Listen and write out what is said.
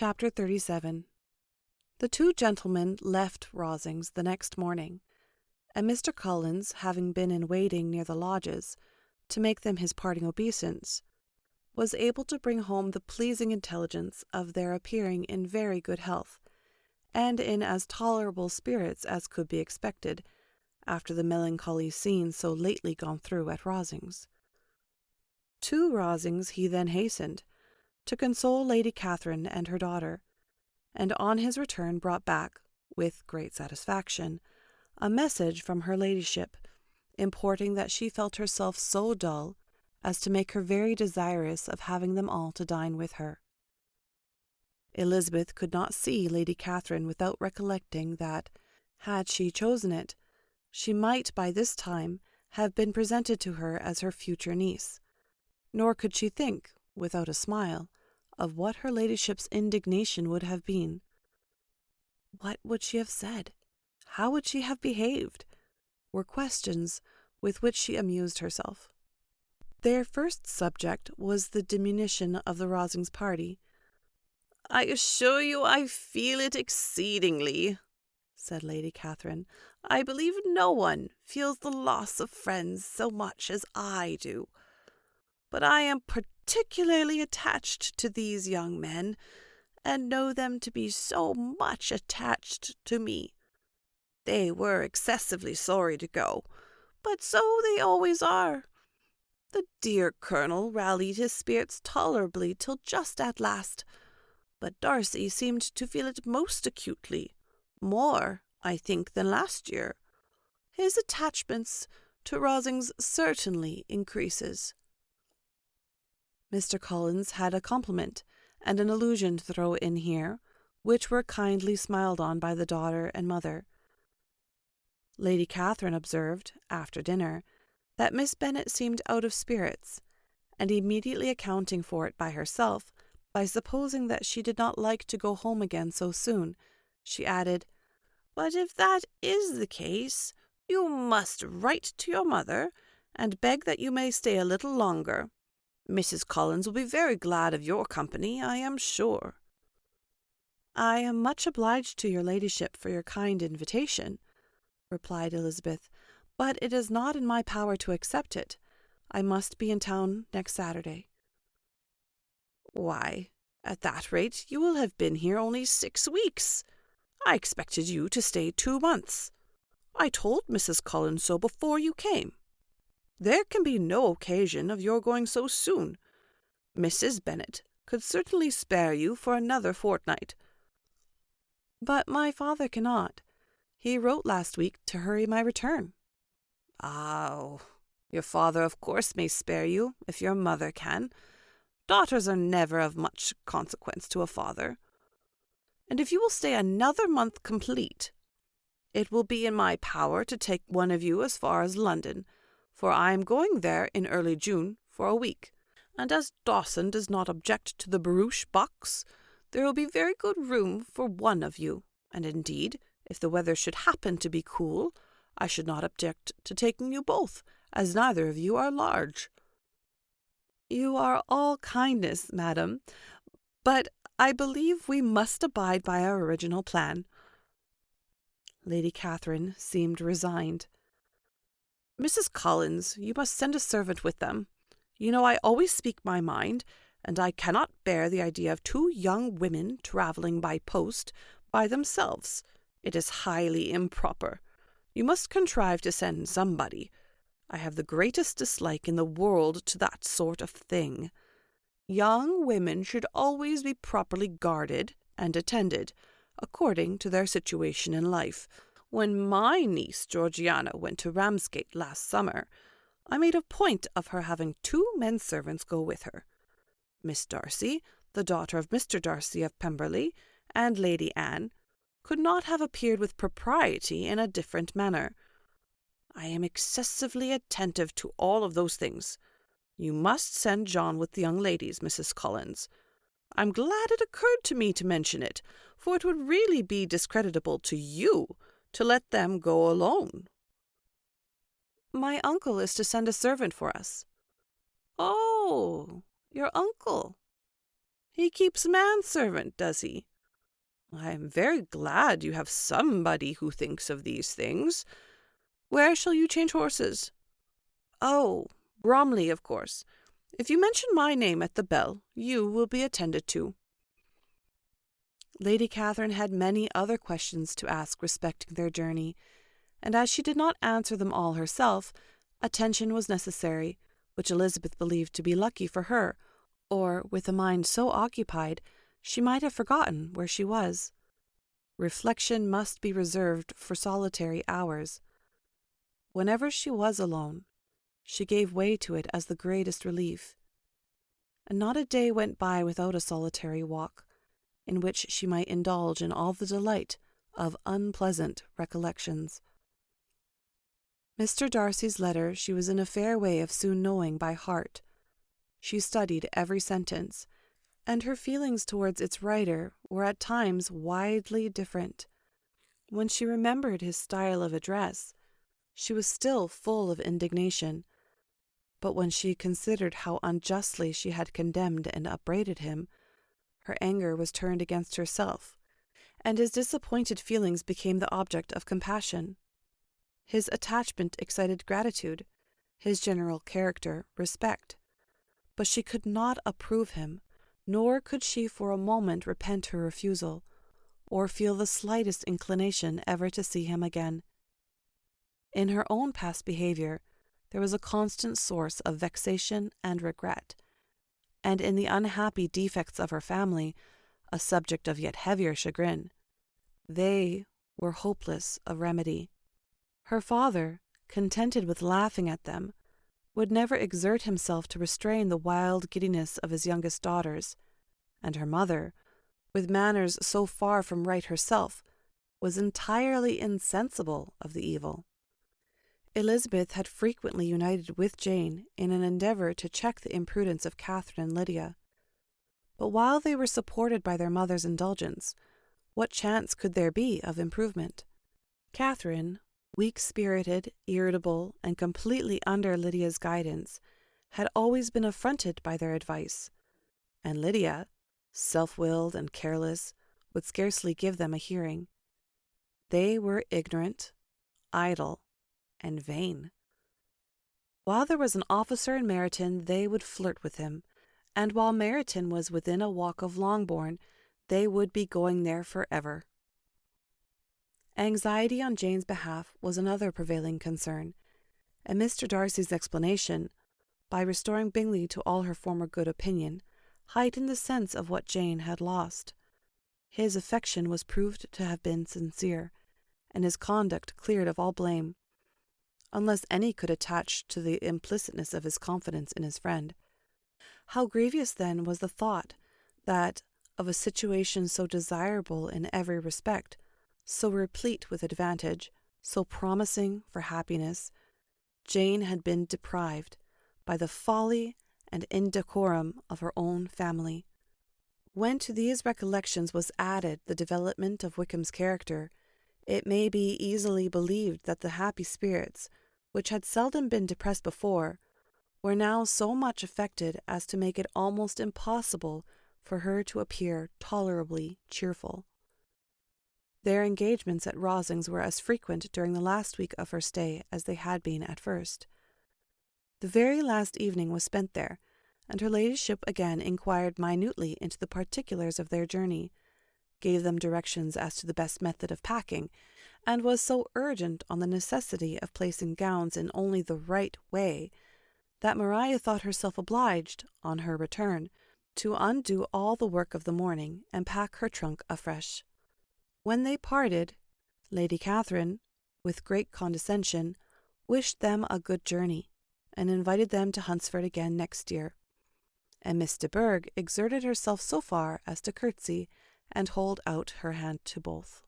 Chapter 37. The two gentlemen left Rosings the next morning, and Mr. Collins, having been in waiting near the lodges to make them his parting obeisance, was able to bring home the pleasing intelligence of their appearing in very good health, and in as tolerable spirits as could be expected after the melancholy scene so lately gone through at Rosings. To Rosings he then hastened, to console Lady Catherine and her daughter, and on his return brought back, with great satisfaction, a message from her ladyship, importing that she felt herself so dull as to make her very desirous of having them all to dine with her. Elizabeth could not see Lady Catherine without recollecting that, had she chosen it, she might by this time have been presented to her as her future niece, nor could she think, without a smile, of what her ladyship's indignation would have been. What would she have said? How would she have behaved? Were questions with which she amused herself. Their first subject was the diminution of the Rosings party. "I assure you I feel it exceedingly," said Lady Catherine. "I believe no one feels the loss of friends so much as I do. But I am particularly attached to these young men, and know them to be so much attached to me. They were excessively sorry to go, but so they always are. The dear Colonel rallied his spirits tolerably till just at last, but Darcy seemed to feel it most acutely, more, I think, than last year. His attachments to Rosings certainly increases." Mr. Collins had a compliment and an allusion to throw in here, which were kindly smiled on by the daughter and mother. Lady Catherine observed, after dinner, that Miss Bennet seemed out of spirits, and immediately accounting for it by herself, by supposing that she did not like to go home again so soon, she added, "But if that is the case, you must write to your mother, and beg that you may stay a little longer. Mrs. Collins will be very glad of your company, I am sure." "I am much obliged to your ladyship for your kind invitation," replied Elizabeth, "but it is not in my power to accept it. I must be in town next Saturday." "Why, at that rate you will have been here only 6 weeks. I expected you to stay 2 months. I told Mrs. Collins so before you came. There can be no occasion of your going so soon. Mrs. Bennet could certainly spare you for another fortnight." "But my father cannot. He wrote last week to hurry my return." "Oh, your father of course may spare you, if your mother can. Daughters are never of much consequence to a father. And if you will stay another month complete, it will be in my power to take one of you as far as London, for I am going there in early June for a week, and as Dawson does not object to the barouche box, there will be very good room for one of you, and indeed, if the weather should happen to be cool, I should not object to taking you both, as neither of you are large." "You are all kindness, madam, but I believe we must abide by our original plan." Lady Catherine seemed resigned. "Mrs. Collins, you must send a servant with them. You know I always speak my mind, and I cannot bear the idea of 2 young women travelling by post by themselves. It is highly improper. You must contrive to send somebody. I have the greatest dislike in the world to that sort of thing. Young women should always be properly guarded and attended, according to their situation in life. When my niece Georgiana went to Ramsgate last summer, I made a point of her having 2 men-servants go with her. Miss Darcy, the daughter of Mr. Darcy of Pemberley, and Lady Anne, could not have appeared with propriety in a different manner. I am excessively attentive to all of those things. You must send John with the young ladies, Mrs. Collins. I'm glad it occurred to me to mention it, for it would really be discreditable to you to let them go alone." "My uncle is to send a servant for us." "Oh, your uncle. He keeps manservant, does he? I am very glad you have somebody who thinks of these things. Where shall you change horses? Oh, Bromley, of course. If you mention my name at the bell, you will be attended to. Lady Catherine had many other questions to ask respecting their journey, and as she did not answer them all herself, attention was necessary, which Elizabeth believed to be lucky for her, or, with a mind so occupied, she might have forgotten where she was. Reflection must be reserved for solitary hours. Whenever she was alone, she gave way to it as the greatest relief. And not a day went by without a solitary walk, in which she might indulge in all the delight of unpleasant recollections. Mr. Darcy's letter she was in a fair way of soon knowing by heart. She studied every sentence, and her feelings towards its writer were at times widely different. When she remembered his style of address, she was still full of indignation, but when she considered how unjustly she had condemned and upbraided him, her anger was turned against herself, and his disappointed feelings became the object of compassion. His attachment excited gratitude, his general character respect, but she could not approve him, nor could she for a moment repent her refusal, or feel the slightest inclination ever to see him again. In her own past behaviour there was a constant source of vexation and regret, and in the unhappy defects of her family a subject of yet heavier chagrin. They were hopeless of remedy. Her father, contented with laughing at them, would never exert himself to restrain the wild giddiness of his youngest daughters, and her mother, with manners so far from right herself, was entirely insensible of the evil. Elizabeth had frequently united with Jane in an endeavour to check the imprudence of Catherine and Lydia. But while they were supported by their mother's indulgence, what chance could there be of improvement? Catherine, weak-spirited, irritable, and completely under Lydia's guidance, had always been affronted by their advice, and Lydia, self-willed and careless, would scarcely give them a hearing. They were ignorant, idle, and vain. While there was an officer in Meryton, they would flirt with him, and while Meryton was within a walk of Longbourn, they would be going there forever. Anxiety on Jane's behalf was another prevailing concern, and Mr. Darcy's explanation, by restoring Bingley to all her former good opinion, heightened the sense of what Jane had lost. His affection was proved to have been sincere, and his conduct cleared of all blame, unless any could attach to the implicitness of his confidence in his friend. How grievous then was the thought that, of a situation so desirable in every respect, so replete with advantage, so promising for happiness, Jane had been deprived by the folly and indecorum of her own family. When to these recollections was added the development of Wickham's character, it may be easily believed that the happy spirits, which had seldom been depressed before, were now so much affected as to make it almost impossible for her to appear tolerably cheerful. Their engagements at Rosings were as frequent during the last week of her stay as they had been at first. The very last evening was spent there, and her ladyship again inquired minutely into the particulars of their journey, gave them directions as to the best method of packing, and was so urgent on the necessity of placing gowns in only the right way, that Maria thought herself obliged, on her return, to undo all the work of the morning and pack her trunk afresh. When they parted, Lady Catherine, with great condescension, wished them a good journey, and invited them to Hunsford again next year, and Miss de Bourgh exerted herself so far as to curtsy and hold out her hand to both.